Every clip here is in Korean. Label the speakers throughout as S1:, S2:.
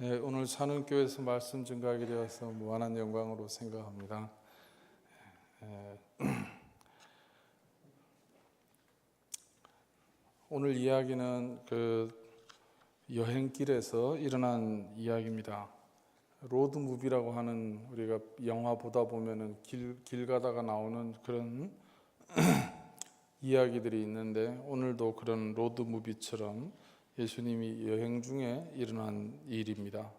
S1: 네, 오늘 산은교회에서 말씀 증거하게 되어서 무한한 영광으로 생각합니다. 오늘 이야기는 여행길에서 일어난 이야기입니다. 로드무비라고 하는, 우리가 영화 보다 보면은 길 가다가 나오는 그런 이야기들이 있는데, 오늘도 그런 로드무비처럼 예수님이 여행 중에 일어난 일입니다.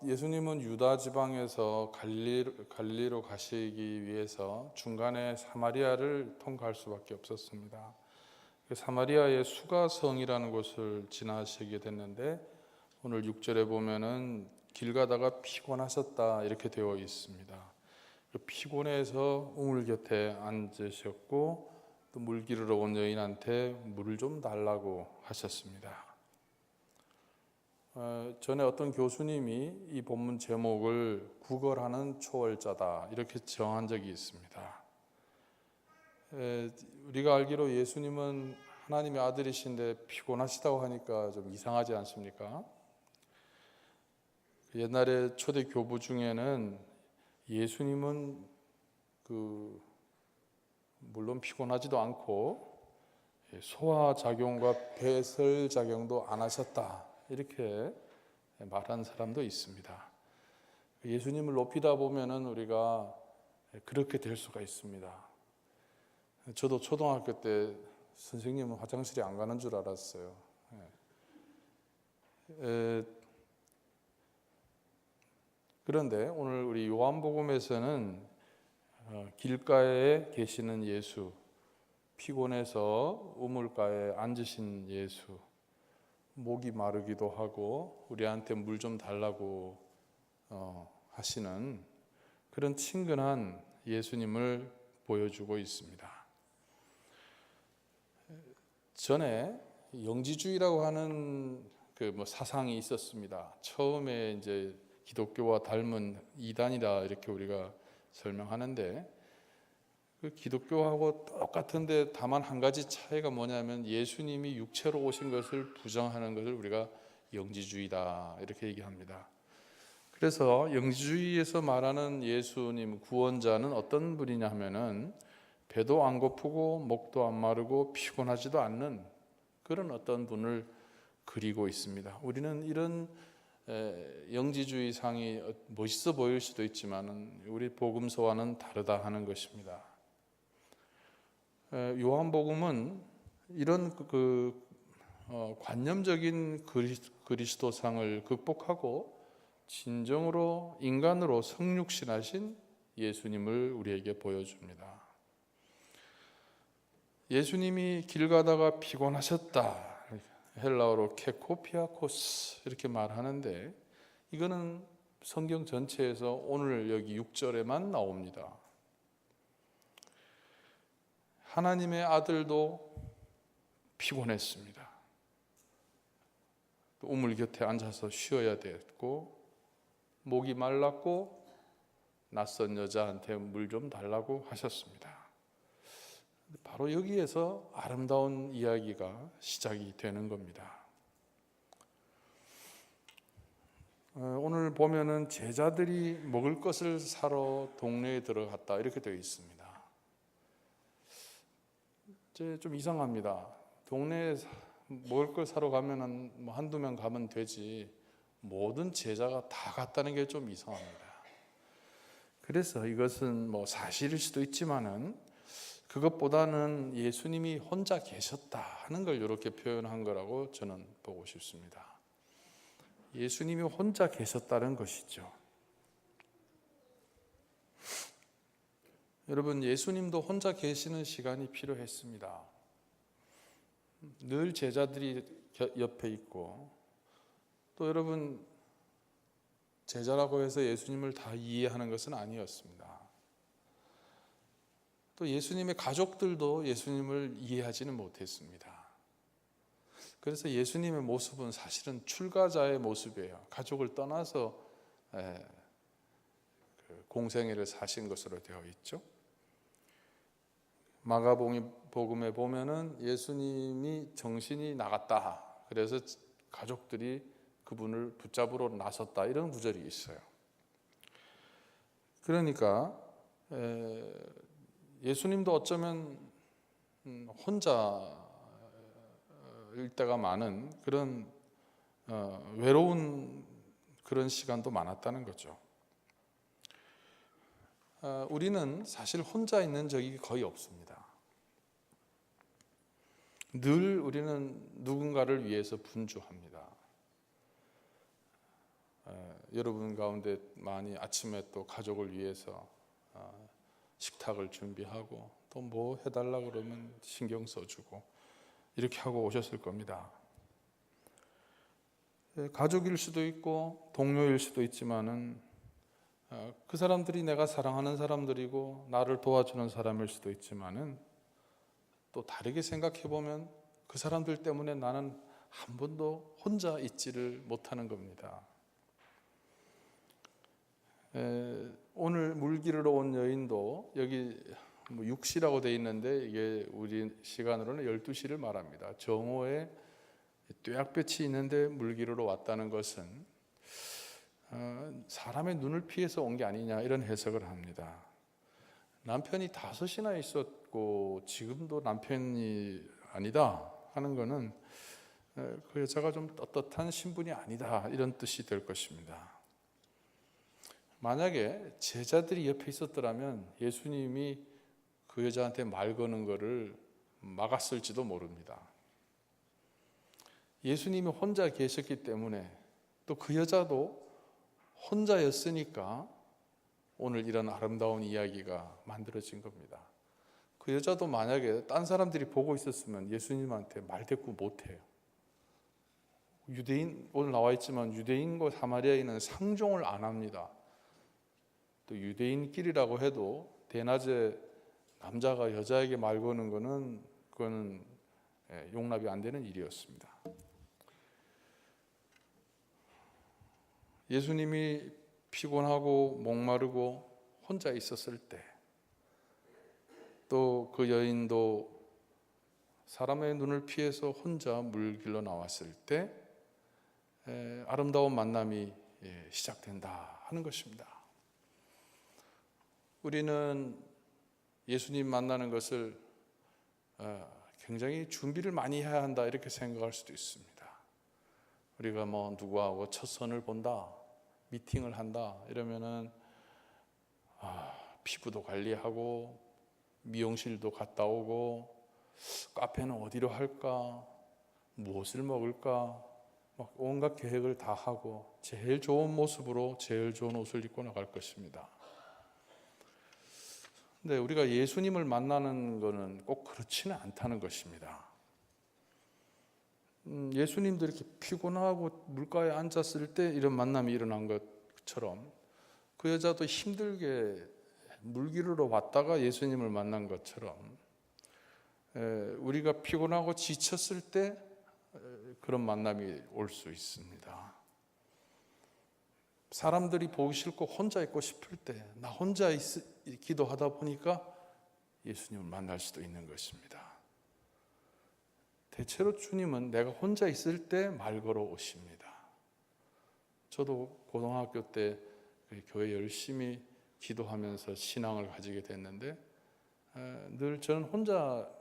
S1: 예수님은 유다 지방에서 갈릴리로 가시기 위해서 중간에 사마리아를 통과할 수밖에 없었습니다. 사마리아의 수가성이라는 곳을 지나시게 됐는데, 오늘 6절에 보면은 길 가다가 피곤하셨다 이렇게 되어 있습니다. 피곤해서 우물 곁에 앉으셨고, 또 물 기르러 온 여인한테 물을 좀 달라고 하셨습니다. 전에 어떤 교수님이 이 본문 제목을 구걸하는 초월자다 이렇게 정한 적이 있습니다. 우리가 알기로 예수님은 하나님의 아들이신데 피곤하시다고 하니까 좀 이상하지 않습니까? 옛날에 초대 교부 중에는 예수님은 물론 피곤하지도 않고 소화작용과 배설작용도 안 하셨다 이렇게 말하는 사람도 있습니다. 예수님을 높이다 보면은 우리가 그렇게 될 수가 있습니다. 저도 초등학교 때 선생님은 화장실에 안 가는 줄 알았어요. 그런데 오늘 우리 요한복음에서는 길가에 계시는 예수, 피곤해서 우물가에 앉으신 예수, 목이 마르기도 하고 우리한테 물 좀 달라고 하시는 그런 친근한 예수님을 보여주고 있습니다. 전에 영지주의라고 하는 사상이 있었습니다. 처음에 이제 기독교와 닮은 이단이다 이렇게 우리가 설명하는데, 그 기독교하고 똑같은데 다만 한 가지 차이가 뭐냐면 예수님이 육체로 오신 것을 부정하는 것을 우리가 영지주의다 이렇게 얘기합니다. 그래서 영지주의에서 말하는 예수님 구원자는 어떤 분이냐 하면은 배도 안 고프고 목도 안 마르고 피곤하지도 않는 그런 어떤 분을 그리고 있습니다. 우리는 이런 영지주의 상이 멋있어 보일 수도 있지만 우리 복음서와는 다르다 하는 것입니다. 요한복음은 이런 관념적인 그리스도상을 극복하고 진정으로 인간으로 성육신하신 예수님을 우리에게 보여줍니다. 예수님이 길 가다가 피곤하셨다, 헬라어로 케코피아코스 이렇게 말하는데, 이거는 성경 전체에서 오늘 여기 6절에만 나옵니다. 하나님의 아들도 피곤했습니다. 우물 곁에 앉아서 쉬어야 됐고, 목이 말랐고 낯선 여자한테 물 좀 달라고 하셨습니다. 바로 여기에서 아름다운 이야기가 시작이 되는 겁니다. 오늘 보면은 제자들이 먹을 것을 사러 동네에 들어갔다 이렇게 되어 있습니다. 이제 좀 이상합니다. 동네에 먹을 걸 사러 가면은 한두 명 가면 되지 모든 제자가 다 갔다는 게 좀 이상합니다. 그래서 이것은 사실일 수도 있지만은 그것보다는 예수님이 혼자 계셨다 하는 걸 이렇게 표현한 거라고 저는 보고 싶습니다. 예수님이 혼자 계셨다는 것이죠. 여러분, 예수님도 혼자 계시는 시간이 필요했습니다. 늘 제자들이 옆에 있고, 또 여러분, 제자라고 해서 예수님을 다 이해하는 것은 아니었습니다. 또 예수님의 가족들도 예수님을 이해하지는 못했습니다. 그래서 예수님의 모습은 사실은 출가자의 모습이에요. 가족을 떠나서 공생애를 사신 것으로 되어 있죠. 마가복음에 보면은 예수님이 정신이 나갔다. 그래서 가족들이 그분을 붙잡으러 나섰다, 이런 구절이 있어요. 그러니까 예수님도 어쩌면 혼자일 때가 많은 그런 외로운 그런 시간도 많았다는 거죠. 우리는 사실 혼자 있는 적이 거의 없습니다. 늘 우리는 누군가를 위해서 분주합니다. 여러분 가운데 많이 아침에 또 가족을 위해서 식탁을 준비하고 또 뭐 해달라고 그러면 신경 써주고 이렇게 하고 오셨을 겁니다. 가족일 수도 있고 동료일 수도 있지만은 그 사람들이 내가 사랑하는 사람들이고 나를 도와주는 사람일 수도 있지만은 또 다르게 생각해 보면 그 사람들 때문에 나는 한 번도 혼자 있지를 못하는 겁니다. 오늘 물 기르러 온 여인도 여기 6시라고 되어 있는데 이게 우리 시간으로는 12시를 말합니다. 정오에 뙤약볕이 있는데 물 기르러 왔다는 것은 사람의 눈을 피해서 온 게 아니냐, 이런 해석을 합니다. 남편이 5이나 있었고 지금도 남편이 아니다 하는 것은 그 여자가 좀 떳떳한 신분이 아니다, 이런 뜻이 될 것입니다. 만약에 제자들이 옆에 있었더라면 예수님이 그 여자한테 말 거는 것을 막았을지도 모릅니다. 예수님이 혼자 계셨기 때문에 또 그 여자도 혼자였으니까 오늘 이런 아름다운 이야기가 만들어진 겁니다. 그 여자도 만약에 딴 사람들이 보고 있었으면 예수님한테 말대꾸 못해요. 유대인, 오늘 나와 있지만 유대인과 사마리아인은 상종을 안 합니다. 또 유대인끼리라고 해도 대낮에 남자가 여자에게 말 거는 거는 그거는 용납이 안 되는 일이었습니다. 예수님이 피곤하고 목마르고 혼자 있었을 때, 또 그 여인도 사람의 눈을 피해서 혼자 물 길러 나왔을 때 아름다운 만남이 시작된다 하는 것입니다. 우리는 예수님 만나는 것을 굉장히 준비를 많이 해야 한다, 이렇게 생각할 수도 있습니다. 우리가 뭐 누구하고 첫 선을 본다, 미팅을 한다 이러면은 피부도 관리하고 미용실도 갔다 오고 카페는 어디로 할까, 무엇을 먹을까, 막 온갖 계획을 다 하고 제일 좋은 모습으로 제일 좋은 옷을 입고 나갈 것입니다. 근데 우리가 예수님을 만나는 것은 꼭 그렇지는 않다는 것입니다. 예수님도 이렇게 피곤하고 물가에 앉았을 때 이런 만남이 일어난 것처럼 그 여자도 힘들게 물 기르러 왔다가 예수님을 만난 것처럼 우리가 피곤하고 지쳤을 때 그런 만남이 올 수 있습니다. 사람들이 보기 싫고 혼자 있고 싶을 때 나 혼자 기도하다 보니까 예수님을 만날 수도 있는 것입니다. 대체로 주님은 내가 혼자 있을 때 말 걸어 오십니다. 저도 고등학교 때 교회 열심히 기도하면서 신앙을 가지게 됐는데 늘 저는 혼자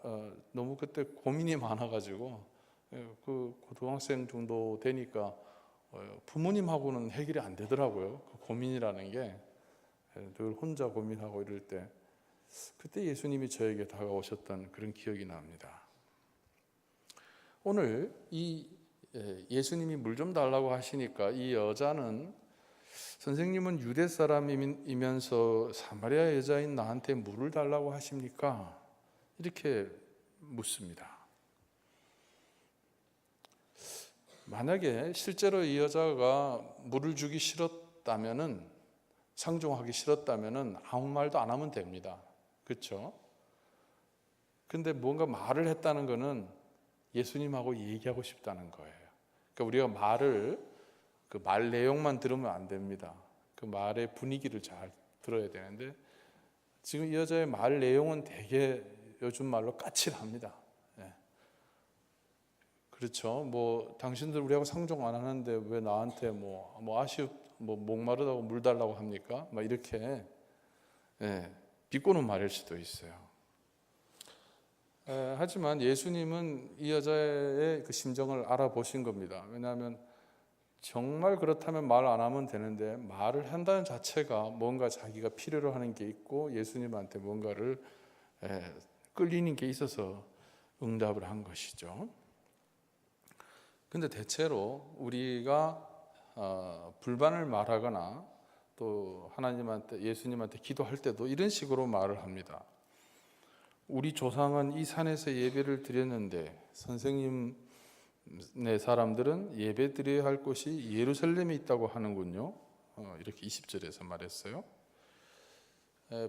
S1: 너무 그때 고민이 많아가지고 그 고등학생 정도 되니까 부모님하고는 해결이 안 되더라고요. 그 고민이라는 게 늘 혼자 고민하고 이럴 때 그때 예수님이 저에게 다가오셨던 그런 기억이 납니다. 오늘 이 예수님이 물 좀 달라고 하시니까 이 여자는 선생님은 유대 사람이면서 사마리아 여자인 나한테 물을 달라고 하십니까? 이렇게 묻습니다. 만약에 실제로 이 여자가 물을 주기 싫었다면은, 상종하기 싫었다면은 아무 말도 안 하면 됩니다. 그렇죠? 근데 뭔가 말을 했다는 것은 예수님하고 얘기하고 싶다는 거예요. 그러니까 우리가 그 말 내용만 들으면 안 됩니다. 그 말의 분위기를 잘 들어야 되는데 지금 이 여자의 말 내용은 되게 요즘 말로 까칠합니다. 그렇죠. 뭐 당신들 우리하고 상종 안 하는데 왜 나한테 목마르다고 물 달라고 합니까? 막 이렇게 비꼬는 말일 수도 있어요. 하지만 예수님은 이 여자의 그 심정을 알아보신 겁니다. 왜냐하면 정말 그렇다면 말 안 하면 되는데 말을 한다는 자체가 뭔가 자기가 필요로 하는 게 있고 예수님한테 뭔가를 끌리는 게 있어서 응답을 한 것이죠. 근데 대체로 우리가 불만을 말하거나 또 하나님한테, 예수님한테 기도할 때도 이런 식으로 말을 합니다. 우리 조상은 이 산에서 예배를 드렸는데 선생님네 사람들은 예배 드려야 할 곳이 예루살렘에 있다고 하는군요. 이렇게 20절에서 말했어요.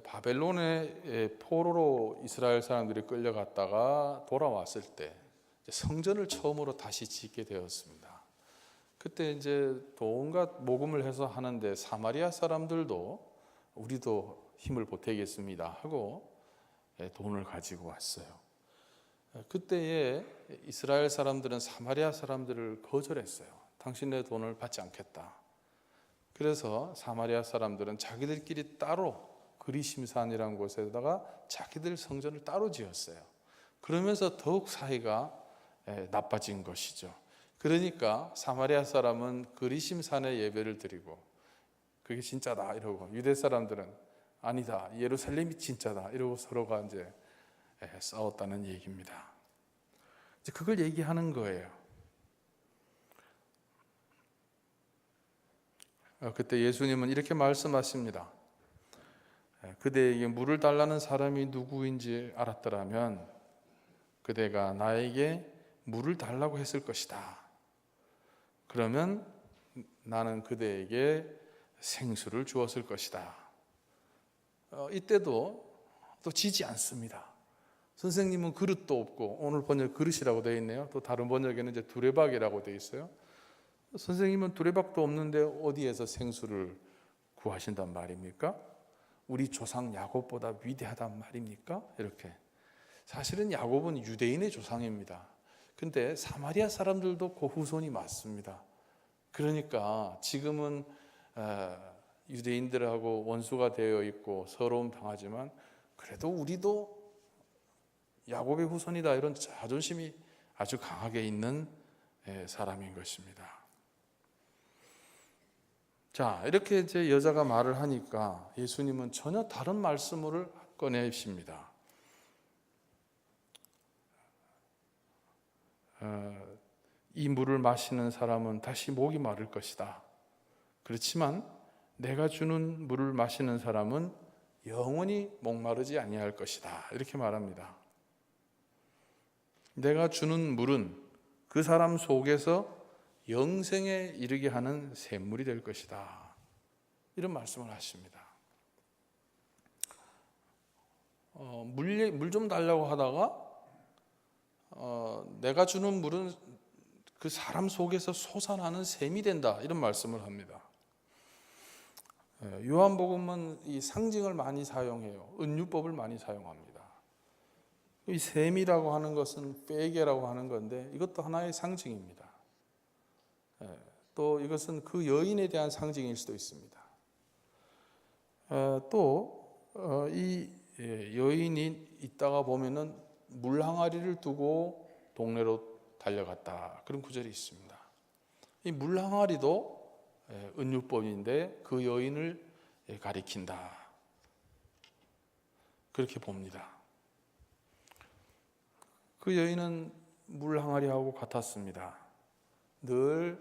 S1: 바벨론의 포로로 이스라엘 사람들이 끌려갔다가 돌아왔을 때 성전을 처음으로 다시 짓게 되었습니다. 그때 이제 온갖 모금을 해서 하는데 사마리아 사람들도 우리도 힘을 보태겠습니다 하고 돈을 가지고 왔어요. 그때에 이스라엘 사람들은 사마리아 사람들을 거절했어요. 당신의 돈을 받지 않겠다. 그래서 사마리아 사람들은 자기들끼리 따로 그리심산이라는 곳에다가 자기들 성전을 따로 지었어요. 그러면서 더욱 사이가 나빠진 것이죠. 그러니까 사마리아 사람은 그리심산에 예배를 드리고 그게 진짜다 이러고, 유대 사람들은 아니다, 예루살렘이 진짜다 이러고 서로가 이제 싸웠다는 얘기입니다. 이제 그걸 얘기하는 거예요. 그때 예수님은 이렇게 말씀하십니다. 그대에게 물을 달라는 사람이 누구인지 알았더라면 그대가 나에게 물을 달라고 했을 것이다. 그러면 나는 그대에게 생수를 주었을 것이다. 이때도 또 지지 않습니다. 선생님은 그릇도 없고, 오늘 번역 그릇이라고 되어 있네요. 또 다른 번역에는 이제 두레박이라고 되어 있어요. 선생님은 두레박도 없는데 어디에서 생수를 구하신단 말입니까? 우리 조상 야곱보다 위대하단 말입니까? 이렇게. 사실은 야곱은 유대인의 조상입니다. 근데 사마리아 사람들도 그 후손이 맞습니다. 그러니까 지금은 유대인들하고 원수가 되어 있고 서러움 당하지만 그래도 우리도 야곱의 후손이다 이런 자존심이 아주 강하게 있는 사람인 것입니다. 자, 이렇게 이제 여자가 말을 하니까 예수님은 전혀 다른 말씀을 꺼내십니다. 이 물을 마시는 사람은 다시 목이 마를 것이다. 그렇지만 내가 주는 물을 마시는 사람은 영원히 목마르지 아니할 것이다. 이렇게 말합니다. 내가 주는 물은 그 사람 속에서 영생에 이르게 하는 샘물이 될 것이다. 이런 말씀을 하십니다. 물 좀 달라고 하다가 내가 주는 물은 그 사람 속에서 솟아나는 샘이 된다. 이런 말씀을 합니다. 요한복음은 이 상징을 많이 사용해요. 은유법을 많이 사용합니다. 이 샘이라고 하는 것은 빼개라고 하는 건데 이것도 하나의 상징입니다. 또 이것은 그 여인에 대한 상징일 수도 있습니다. 또 이 여인이 있다가 보면은 물 항아리를 두고 동네로 달려갔다. 그런 구절이 있습니다. 이 물 항아리도 은유법인데 그 여인을 가리킨다. 그렇게 봅니다. 그 여인은 물 항아리하고 같았습니다. 늘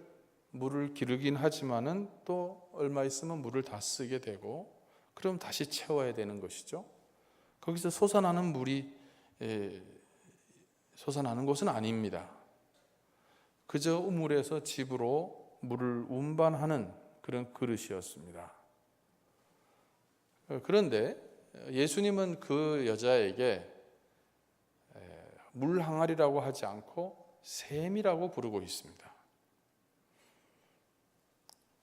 S1: 물을 기르긴 하지만은 또 얼마 있으면 물을 다 쓰게 되고 그럼 다시 채워야 되는 것이죠. 거기서 솟아나는 물이 솟아나는 곳은 아닙니다. 그저 우물에서 집으로 물을 운반하는 그런 그릇이었습니다. 그런데 예수님은 그 여자에게 물 항아리라고 하지 않고 샘이라고 부르고 있습니다.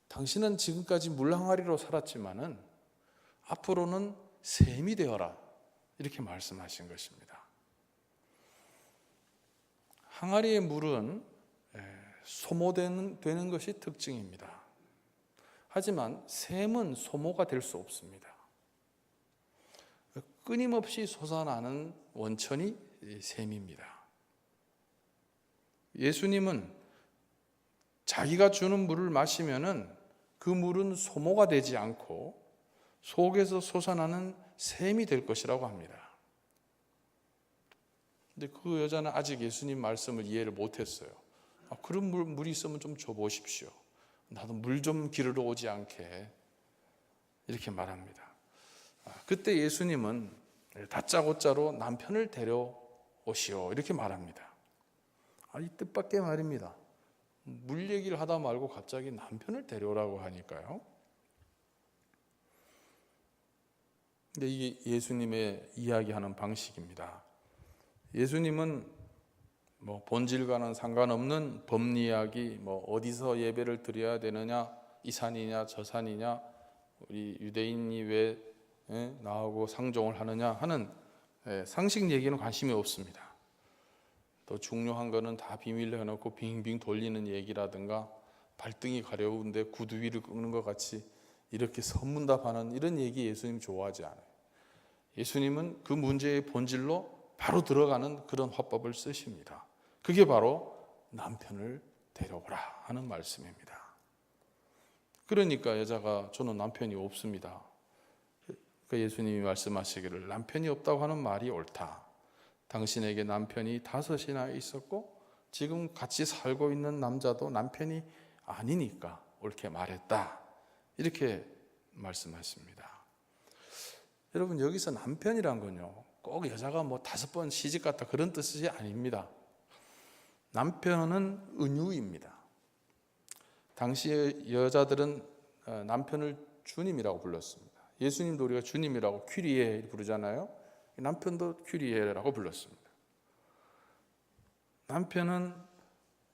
S1: 당신은 지금까지 물 항아리로 살았지만은 앞으로는 샘이 되어라. 이렇게 말씀하신 것입니다. 항아리의 물은 소모되는 것이 특징입니다. 하지만 샘은 소모가 될 수 없습니다. 끊임없이 솟아나는 원천이 샘입니다. 예수님은 자기가 주는 물을 마시면은 그 물은 소모가 되지 않고 속에서 솟아나는 샘이 될 것이라고 합니다. 근데 그 여자는 아직 예수님 말씀을 이해를 못했어요. 그런 물이 있으면 좀 줘보십시오. 나도 물 좀 기르러 오지 않게, 이렇게 말합니다. 그때 예수님은 다짜고짜로 남편을 데려오시오, 이렇게 말합니다. 이 뜻밖의 말입니다. 물 얘기를 하다 말고 갑자기 남편을 데려오라고 하니까요. 근데 이게 예수님의 이야기하는 방식입니다. 예수님은 본질과는 상관없는 법리 이야기, 어디서 예배를 드려야 되느냐, 이 산이냐 저 산이냐, 우리 유대인이 왜 나하고 상종을 하느냐 하는 상식 얘기는 관심이 없습니다. 더 중요한 거는 다 비밀로 해놓고 빙빙 돌리는 얘기라든가 발등이 가려운데 구두 위를 꺾는 것 같이 이렇게 선문답하는 이런 얘기 예수님 좋아하지 않아요. 예수님은 그 문제의 본질로 바로 들어가는 그런 화법을 쓰십니다. 그게 바로 남편을 데려오라 하는 말씀입니다. 그러니까 여자가 저는 남편이 없습니다. 그 예수님이 말씀하시기를 남편이 없다고 하는 말이 옳다. 당신에게 남편이 5이나 있었고 지금 같이 살고 있는 남자도 남편이 아니니까 옳게 말했다. 이렇게 말씀하십니다. 여러분, 여기서 남편이란 건요, 꼭 여자가 5번 시집갔다 그런 뜻이 아닙니다. 남편은 은유입니다. 당시의 여자들은 남편을 주님이라고 불렀습니다. 예수님도 우리가 주님이라고 퀴리에 부르잖아요. 남편도 퀴리에라고 불렀습니다. 남편은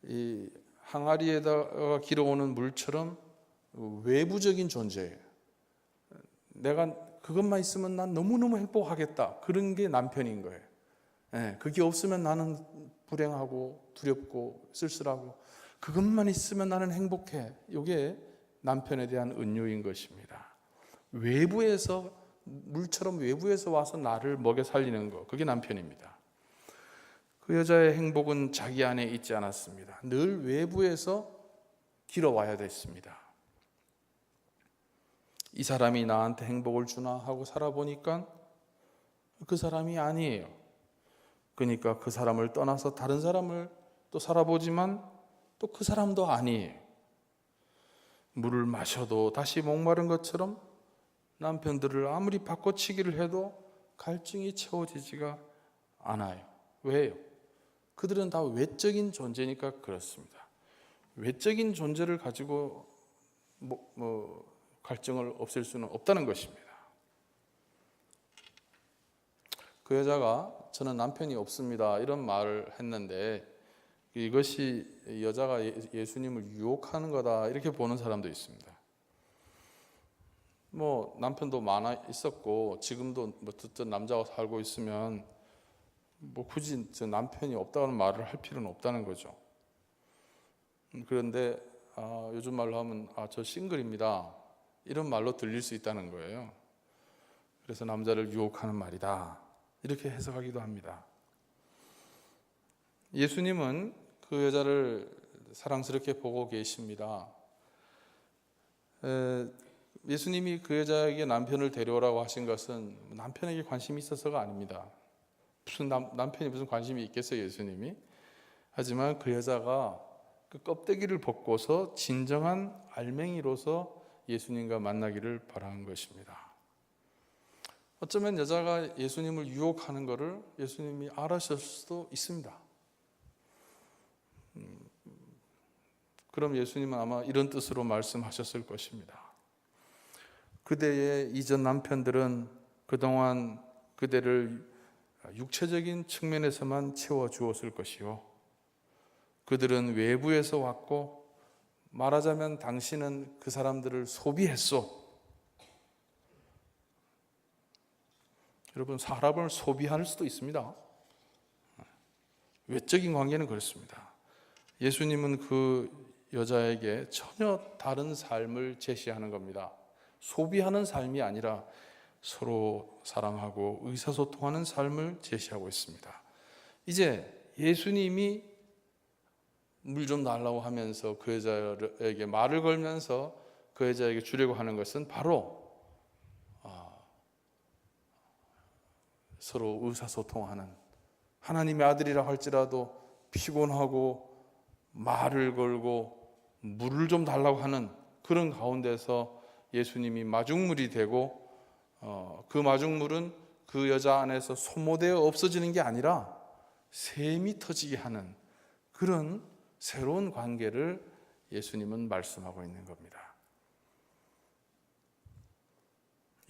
S1: 이 항아리에다가 길어오는 물처럼 외부적인 존재예요. 내가 그것만 있으면 난 너무너무 행복하겠다. 그런 게 남편인 거예요. 그게 없으면 나는 불행하고 두렵고 쓸쓸하고, 그것만 있으면 나는 행복해. 이게 남편에 대한 은유인 것입니다. 외부에서, 물처럼 외부에서 와서 나를 먹여 살리는 것, 그게 남편입니다. 그 여자의 행복은 자기 안에 있지 않았습니다. 늘 외부에서 길어와야 됐습니다. 이 사람이 나한테 행복을 주나 하고 살아보니까 그 사람이 아니에요. 그러니까 그 사람을 떠나서 다른 사람을 또 살아보지만 또 그 사람도 아니에요. 물을 마셔도 다시 목마른 것처럼 남편들을 아무리 바꿔치기를 해도 갈증이 채워지지가 않아요. 왜요? 그들은 다 외적인 존재니까 그렇습니다. 외적인 존재를 가지고 갈증을 없앨 수는 없다는 것입니다. 그 여자가 저는 남편이 없습니다 이런 말을 했는데, 이것이 여자가 예수님을 유혹하는 거다 이렇게 보는 사람도 있습니다. 남편도 많아 있었고 지금도 어떤 남자와 살고 있으면 굳이 저 남편이 없다는 말을 할 필요는 없다는 거죠. 그런데 요즘 말로 하면 저 싱글입니다 이런 말로 들릴 수 있다는 거예요. 그래서 남자를 유혹하는 말이다 이렇게 해석하기도 합니다. 예수님은 그 여자를 사랑스럽게 보고 계십니다. 예수님이 그 여자에게 남편을 데려오라고 하신 것은 남편에게 관심이 있어서가 아닙니다. 무슨 남편이 무슨 관심이 있겠어요, 예수님이? 하지만 그 여자가 그 껍데기를 벗고서 진정한 알맹이로서 예수님과 만나기를 바라는 것입니다. 어쩌면 여자가 예수님을 유혹하는 것을 예수님이 알았을 수도 있습니다. 그럼 예수님은 아마 이런 뜻으로 말씀하셨을 것입니다. 그대의 이전 남편들은 그동안 그대를 육체적인 측면에서만 채워주었을 것이요, 그들은 외부에서 왔고 말하자면 당신은 그 사람들을 소비했소. 여러분, 사람을 소비할 수도 있습니다. 외적인 관계는 그렇습니다. 예수님은 그 여자에게 전혀 다른 삶을 제시하는 겁니다. 소비하는 삶이 아니라 서로 사랑하고 의사소통하는 삶을 제시하고 있습니다. 이제 예수님이 물 좀 달라고 하면서 그 여자에게 말을 걸면서 그 여자에게 주려고 하는 것은 바로 서로 의사소통하는, 하나님의 아들이라 할지라도 피곤하고 말을 걸고 물을 좀 달라고 하는 그런 가운데서 예수님이 마중물이 되고, 그 마중물은 그 여자 안에서 소모되어 없어지는 게 아니라 샘이 터지게 하는 그런 새로운 관계를 예수님은 말씀하고 있는 겁니다.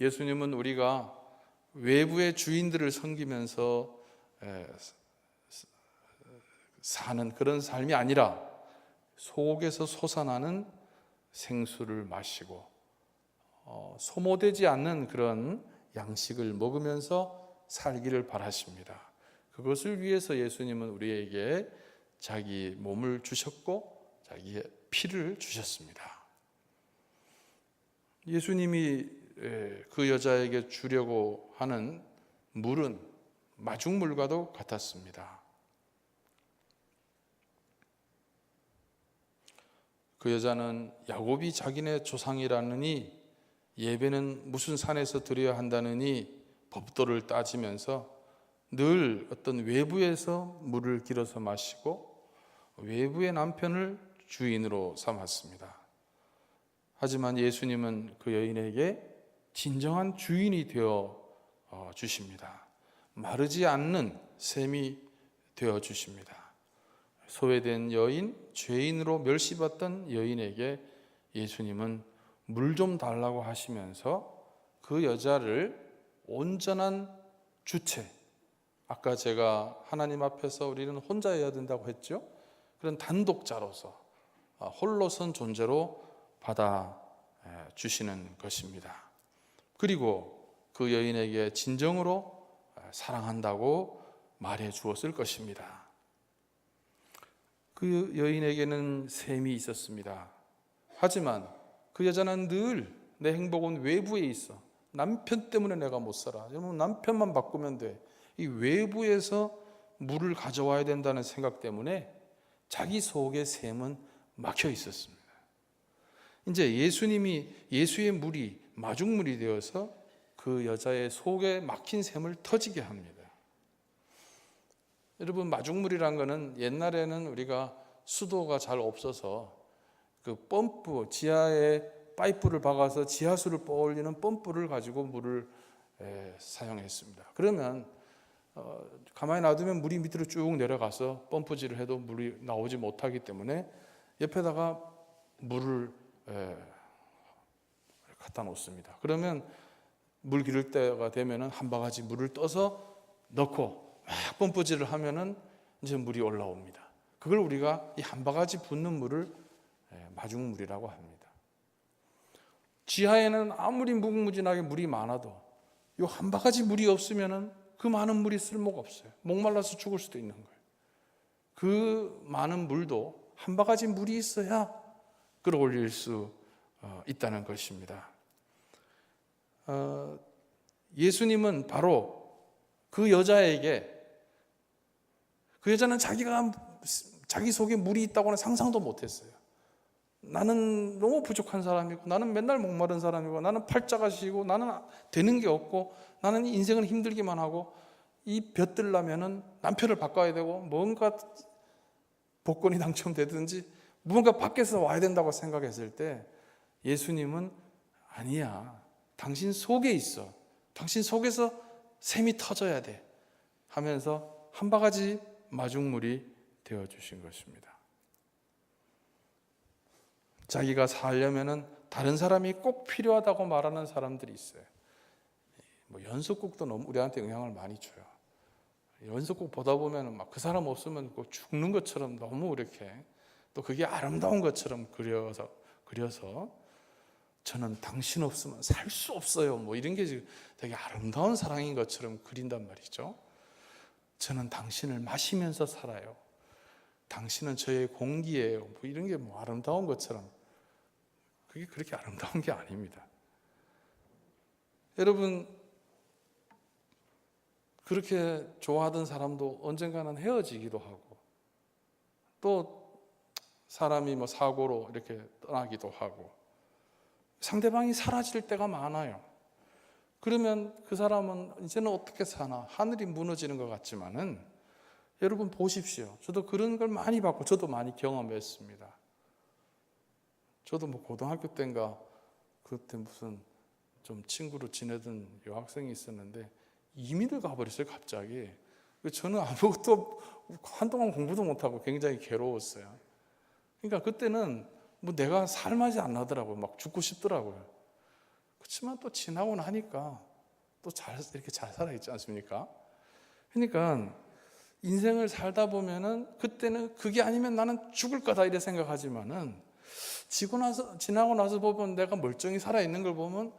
S1: 예수님은 우리가 외부의 주인들을 섬기면서 사는 그런 삶이 아니라 속에서 솟아나는 생수를 마시고 소모되지 않는 그런 양식을 먹으면서 살기를 바라십니다. 그것을 위해서 예수님은 우리에게 자기 몸을 주셨고 자기의 피를 주셨습니다. 예수님이 그 여자에게 주려고 하는 물은 마중물과도 같았습니다. 그 여자는 야곱이 자기네 조상이라느니 예배는 무슨 산에서 드려야 한다느니 법도를 따지면서 늘 어떤 외부에서 물을 길어서 마시고 외부의 남편을 주인으로 삼았습니다. 하지만 예수님은 그 여인에게 진정한 주인이 되어 주십니다. 마르지 않는 샘이 되어 주십니다. 소외된 여인, 죄인으로 멸시받던 여인에게 예수님은 물 좀 달라고 하시면서 그 여자를 온전한 주체, 아까 제가 하나님 앞에서 우리는 혼자여야 된다고 했죠. 그런 단독자로서 홀로선 존재로 받아 주시는 것입니다. 그리고 그 여인에게 진정으로 사랑한다고 말해 주었을 것입니다. 그 여인에게는 샘이 있었습니다. 하지만 그 여자는 늘 내 행복은 외부에 있어. 남편 때문에 내가 못 살아. 여러분, 남편만 바꾸면 돼. 이 외부에서 물을 가져와야 된다는 생각 때문에 자기 속의 샘은 막혀 있었습니다. 이제 예수님이 예수의 물이 마중물이 되어서 그 여자의 속에 막힌 샘을 터지게 합니다. 여러분, 마중물이란 거는 옛날에는 우리가 수도가 잘 없어서 그 펌프, 지하에 파이프를 박아서 지하수를 뻗올리는 펌프를 가지고 물을 사용했습니다. 그러면 가만히 놔두면 물이 밑으로 쭉 내려가서 펌프질을 해도 물이 나오지 못하기 때문에 옆에다가 물을 갖다 놓습니다. 그러면 물 기를 때가 되면은 한 바가지 물을 떠서 넣고 막 펌프질을 하면은 이제 물이 올라옵니다. 그걸 우리가 이 한 바가지 붓는 물을 마중물이라고 합니다. 지하에는 아무리 무궁무진하게 물이 많아도 이 한 바가지 물이 없으면은 그 많은 물이 쓸모가 없어요. 목말라서 죽을 수도 있는 거예요. 그 많은 물도 한 바가지 물이 있어야 끌어올릴 수 있다는 것입니다. 예수님은 바로 그 여자에게, 그 여자는 자기 속에 물이 있다고는 상상도 못했어요. 나는 너무 부족한 사람이고, 나는 맨날 목마른 사람이고, 나는 팔자가 시고, 나는 되는 게 없고, 나는 인생을 힘들기만 하고, 이 볕들라면은 남편을 바꿔야 되고, 뭔가 복권이 당첨되든지 무언가 밖에서 와야 된다고 생각했을 때 예수님은 아니야, 당신 속에 있어, 당신 속에서 샘이 터져야 돼 하면서 한 바가지 마중물이 되어주신 것입니다. 자기가 살려면은 다른 사람이 꼭 필요하다고 말하는 사람들이 있어요. 연속곡도 너무 우리한테 영향을 많이 줘요. 연속곡 보다 보면 막 그 사람 없으면 죽는 것처럼 너무 이렇게, 또 그게 아름다운 것처럼 그려서 저는 당신 없으면 살 수 없어요. 이런 게 되게 아름다운 사랑인 것처럼 그린단 말이죠. 저는 당신을 마시면서 살아요. 당신은 저의 공기예요. 뭐 이런 게 뭐 아름다운 것처럼 그게 그렇게 아름다운 게 아닙니다. 여러분, 그렇게 좋아하던 사람도 언젠가는 헤어지기도 하고, 또 사람이 뭐 사고로 이렇게 떠나기도 하고, 상대방이 사라질 때가 많아요. 그러면 그 사람은 이제는 어떻게 사나, 하늘이 무너지는 것 같지만은, 여러분 보십시오. 저도 그런 걸 많이 받고 저도 많이 경험했습니다. 저도 뭐 고등학교 때인가 그때 무슨 좀 친구로 지내던 여학생이 있었는데 이민을 가버렸어요, 갑자기. 저는 아무것도 한동안 공부도 못하고 굉장히 괴로웠어요. 그러니까 그때는 뭐 내가 살맛이 안 나더라고요. 막 죽고 싶더라고요. 그렇지만 또 지나고 나니까 또 이렇게 잘 살아있지 않습니까? 그러니까 인생을 살다 보면은 그때는 그게 아니면 나는 죽을 거다 이래 생각하지만은 지나고 나서 보면 내가 멀쩡히 살아있는 걸 보면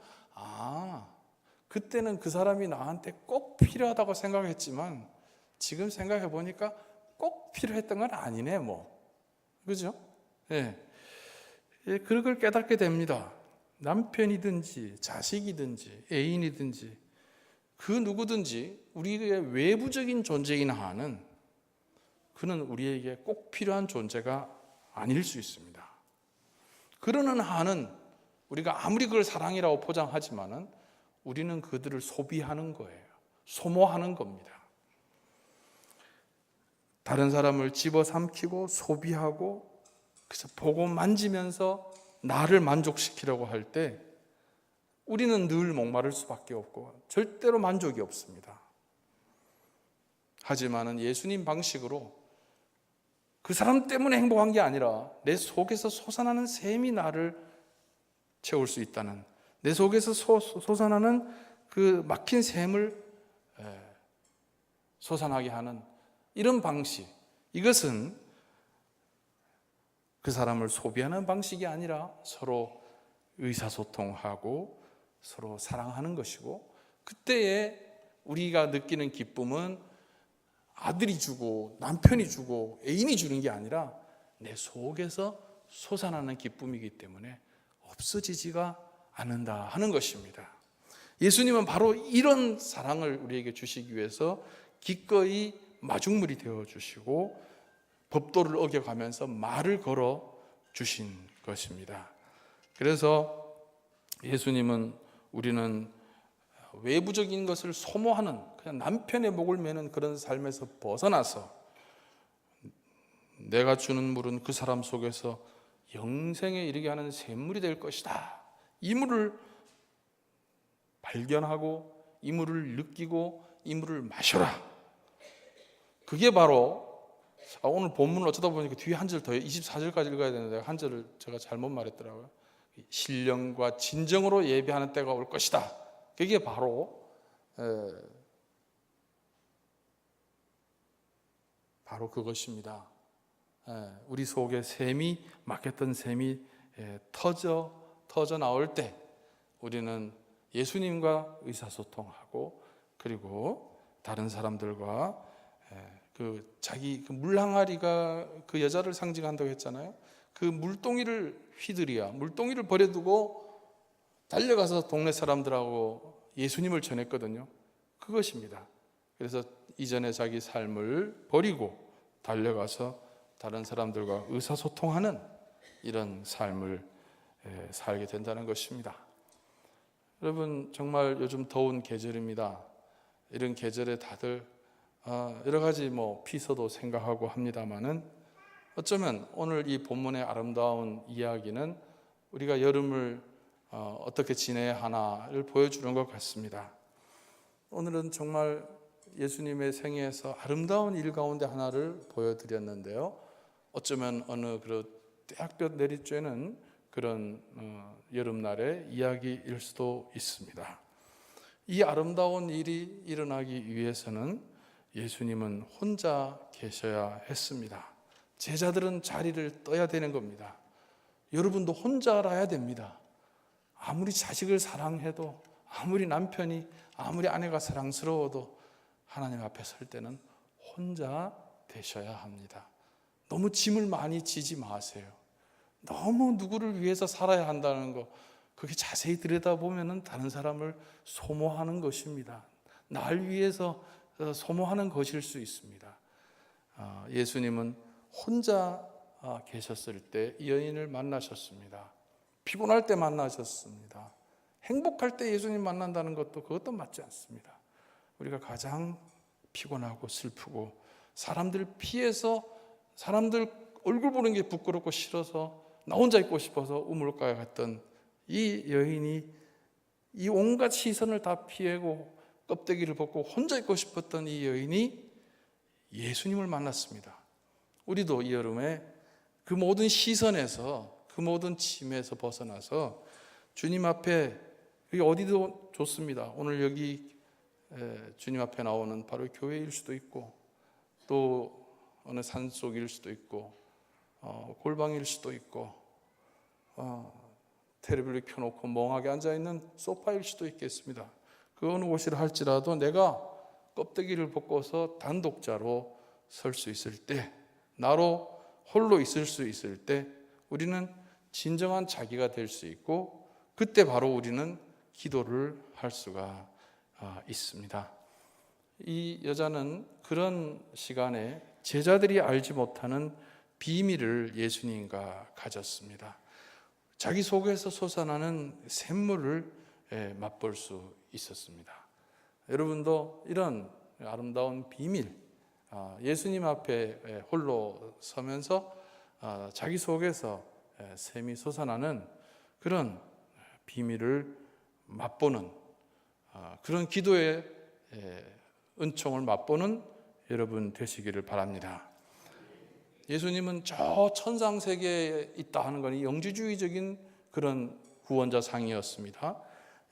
S1: 그때는 그 사람이 나한테 꼭 필요하다고 생각했지만 지금 생각해 보니까 꼭 필요했던 건 아니네 뭐. 그죠? 예. 예, 그걸 깨닫게 됩니다. 남편이든지 자식이든지 애인이든지 그 누구든지 우리의 외부적인 존재인 한은 그는 우리에게 꼭 필요한 존재가 아닐 수 있습니다. 그러는 한은 우리가 아무리 그걸 사랑이라고 포장하지만은 우리는 그들을 소비하는 거예요. 소모하는 겁니다. 다른 사람을 집어삼키고 소비하고 그래서 보고 만지면서 나를 만족시키려고 할 때 우리는 늘 목마를 수밖에 없고 절대로 만족이 없습니다. 하지만은 예수님 방식으로 그 사람 때문에 행복한 게 아니라 내 속에서 솟아나는 샘이 나를 채울 수 있다는, 내 속에서 솟아나는 그 막힌 샘을 솟아나게 하는 이런 방식, 이것은 그 사람을 소비하는 방식이 아니라 서로 의사소통하고 서로 사랑하는 것이고, 그때에 우리가 느끼는 기쁨은 아들이 주고 남편이 주고 애인이 주는 게 아니라 내 속에서 솟아나는 기쁨이기 때문에 없어지지가 않는다 하는 것입니다. 예수님은 바로 이런 사랑을 우리에게 주시기 위해서 기꺼이 마중물이 되어주시고 법도를 어겨가면서 말을 걸어 주신 것입니다. 그래서 예수님은 우리는 외부적인 것을 소모하는, 그냥 남편의 목을 매는 그런 삶에서 벗어나서 내가 주는 물은 그 사람 속에서 영생에 이르게 하는 샘물이 될 것이다. 이 물을 발견하고 이 물을 느끼고 이 물을 마셔라. 그게 바로 오늘 본문을 어쩌다 보니까 뒤에 한 절 더 24절까지 읽어야 되는데 한 절을 제가 잘못 말했더라고요. 신령과 진정으로 예배하는 때가 올 것이다. 그게 바로 그것입니다. 우리 속에 샘이 막혔던 샘이 터져 나올 때 우리는 예수님과 의사소통하고 그리고 다른 사람들과 자기 물항아리가 그 여자를 상징한다고 했잖아요. 그 물동이를 휘두리야 물동이를 버려두고 달려가서 동네 사람들하고 예수님을 전했거든요. 그것입니다. 그래서 이전에 자기 삶을 버리고 달려가서 다른 사람들과 의사소통하는 이런 삶을 살게 된다는 것입니다. 여러분, 정말 요즘 더운 계절입니다. 이런 계절에 다들 여러 가지 피서도 생각하고 합니다만은 어쩌면 오늘 이 본문의 아름다운 이야기는 우리가 여름을 어떻게 지내야 하나를 보여주는 것 같습니다. 오늘은 정말 예수님의 생애에서 아름다운 일 가운데 하나를 보여드렸는데요. 어쩌면 어느 떼약볕 내리쬐는 그런 여름날의 이야기일 수도 있습니다. 이 아름다운 일이 일어나기 위해서는 예수님은 혼자 계셔야 했습니다. 제자들은 자리를 떠야 되는 겁니다. 여러분도 혼자라야 됩니다. 아무리 자식을 사랑해도, 아무리 남편이, 아무리 아내가 사랑스러워도 하나님 앞에 설 때는 혼자 되셔야 합니다. 너무 짐을 많이 지지 마세요. 너무 누구를 위해서 살아야 한다는 거, 그게 자세히 들여다보면 다른 사람을 소모하는 것입니다. 날 위해서 소모하는 것일 수 있습니다. 예수님은 혼자 계셨을 때 이 여인을 만나셨습니다. 피곤할 때 만나셨습니다. 행복할 때 예수님 만난다는 것도 그것도 맞지 않습니다. 우리가 가장 피곤하고 슬프고 사람들 피해서 사람들 얼굴 보는 게 부끄럽고 싫어서 나 혼자 있고 싶어서 우물가에 갔던 이 여인이 이 온갖 시선을 다 피하고 껍데기를 벗고 혼자 있고 싶었던 이 여인이 예수님을 만났습니다. 우리도 이 여름에 그 모든 시선에서 그 모든 짐에서 벗어나서 주님 앞에, 여기 어디도 좋습니다. 오늘 여기 주님 앞에 나오는 바로 교회일 수도 있고 또 어느 산속일 수도 있고 골방일 수도 있고 테레비를 켜놓고 멍하게 앉아있는 소파일 수도 있겠습니다. 그 어느 곳이라 할지라도 내가 껍데기를 벗고서 단독자로 설 수 있을 때, 나로 홀로 있을 수 있을 때 우리는 진정한 자기가 될 수 있고 그때 바로 우리는 기도를 할 수가 있습니다. 이 여자는 그런 시간에 제자들이 알지 못하는 비밀을 예수님과 가졌습니다. 자기 속에서 솟아나는 샘물을 맛볼 수 있었습니다. 여러분도 이런 아름다운 비밀, 예수님 앞에 홀로 서면서 자기 속에서 샘이 솟아나는 그런 비밀을 맛보는 그런 기도의 은총을 맛보는 여러분 되시기를 바랍니다. 예수님은 저 천상 세계에 있다 하는 건 영지주의적인 그런 구원자 상이었습니다.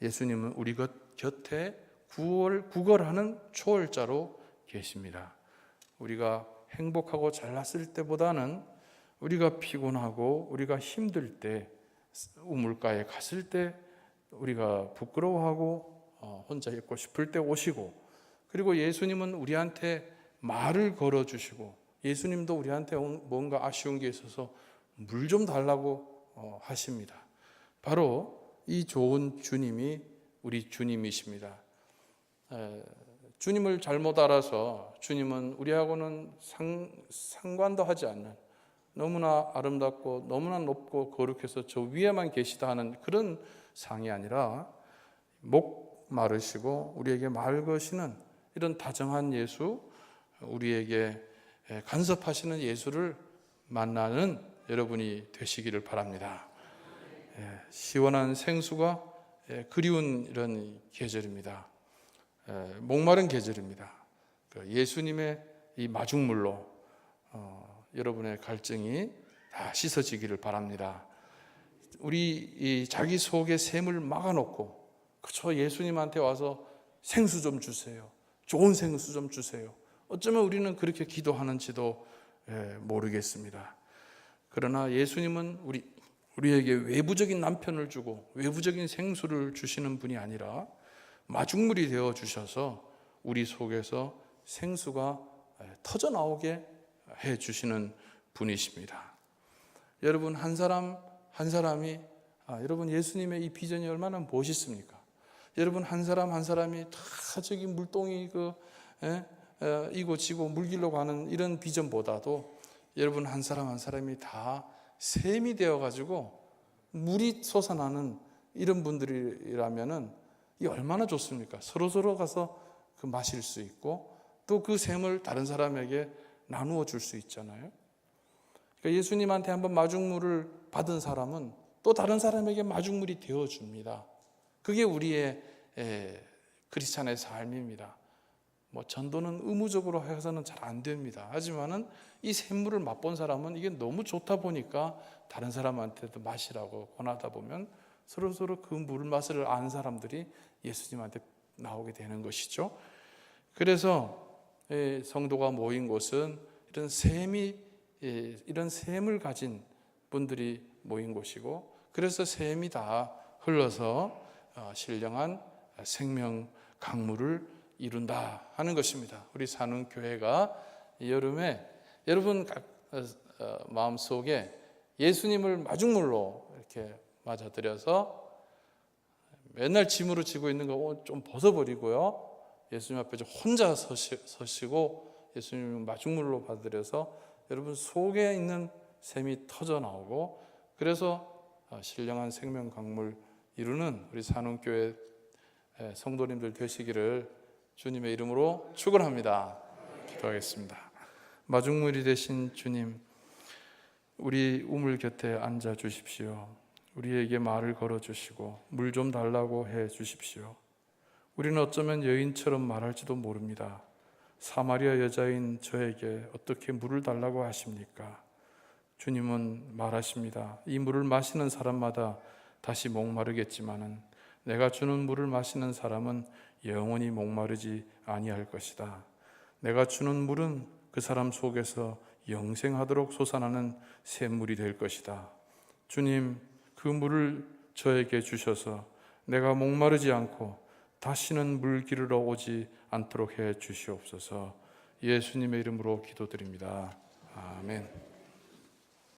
S1: 예수님은 우리 곁에 구걸하는 초월자로 계십니다. 우리가 행복하고 잘났을 때보다는 우리가 피곤하고 우리가 힘들 때, 우물가에 갔을 때 우리가 부끄러워하고 혼자 있고 싶을 때 오시고, 그리고 예수님은 우리한테 말을 걸어주시고 예수님도 우리한테 뭔가 아쉬운 게 있어서 물 좀 달라고 하십니다. 바로 이 좋은 주님이 우리 주님이십니다. 주님을 잘못 알아서 주님은 우리하고는 상관도 하지 않는, 너무나 아름답고 너무나 높고 거룩해서 저 위에만 계시다 하는 그런 상이 아니라 목 마르시고 우리에게 말 거시는 이런 다정한 예수, 우리에게 간섭하시는 예수를 만나는 여러분이 되시기를 바랍니다. 시원한 생수가 그리운 이런 계절입니다. 목마른 계절입니다. 예수님의 이 마중물로 여러분의 갈증이 다 씻어지기를 바랍니다. 우리 이 자기 속에 샘을 막아놓고 그저 예수님한테 와서 생수 좀 주세요, 좋은 생수 좀 주세요, 어쩌면 우리는 그렇게 기도하는지도 모르겠습니다. 그러나 예수님은 우리에게 외부적인 남편을 주고 외부적인 생수를 주시는 분이 아니라 마중물이 되어 주셔서 우리 속에서 생수가 터져 나오게 해 주시는 분이십니다. 여러분 한 사람 한 사람이 여러분 예수님의 이 비전이 얼마나 멋있습니까? 여러분 한 사람 한 사람이 다 저기 물동이 이고 지고 물길로 가는 이런 비전보다도 여러분 한 사람 한 사람이 다 샘이 되어 가지고 물이 솟아나는 이런 분들이라면은 이 얼마나 좋습니까? 서로 가서 그 마실 수 있고 또 그 샘을 다른 사람에게 나누어 줄 수 있잖아요. 그러니까 예수님한테 한번 마중물을 받은 사람은 또 다른 사람에게 마중물이 되어 줍니다. 그게 우리의 크리스찬의 삶입니다. 전도는 의무적으로 해서는 잘 안 됩니다. 하지만은 이 샘물을 맛본 사람은 이게 너무 좋다 보니까 다른 사람한테도 마시라고 권하다 보면 서로 그 물 맛을 아는 사람들이 예수님한테 나오게 되는 것이죠. 그래서 성도가 모인 곳은 이런 샘을 가진 분들이 모인 곳이고, 그래서 샘이 다 흘러서 신령한 생명 강물을 이룬다 하는 것입니다. 우리 사는 교회가 여름에 여러분 마음속에 예수님을 마중물로 이렇게 맞아들여서 맨날 짐으로 지고 있는 거 좀 벗어버리고요. 예수님 앞에 좀 혼자 서시고 예수님을 마중물로 받아들여서 여러분 속에 있는 샘이 터져 나오고, 그래서 신령한 생명 강물 이루는 우리 산원교회 성도님들 되시기를 주님의 이름으로 축원합니다. 기도하겠습니다. 마중물이 되신 주님, 우리 우물 곁에 앉아 주십시오. 우리에게 말을 걸어 주시고 물 좀 달라고 해 주십시오. 우리는 어쩌면 여인처럼 말할지도 모릅니다. 사마리아 여자인 저에게 어떻게 물을 달라고 하십니까? 주님은 말하십니다. 이 물을 마시는 사람마다 다시 목마르겠지만은 내가 주는 물을 마시는 사람은 영원히 목마르지 아니할 것이다. 내가 주는 물은 그 사람 속에서 영생하도록 솟아나는 샘물이 될 것이다. 주님, 그 물을 저에게 주셔서 내가 목마르지 않고 다시는 물 기르러 오지 않도록 해 주시옵소서. 예수님의 이름으로 기도드립니다. 아멘.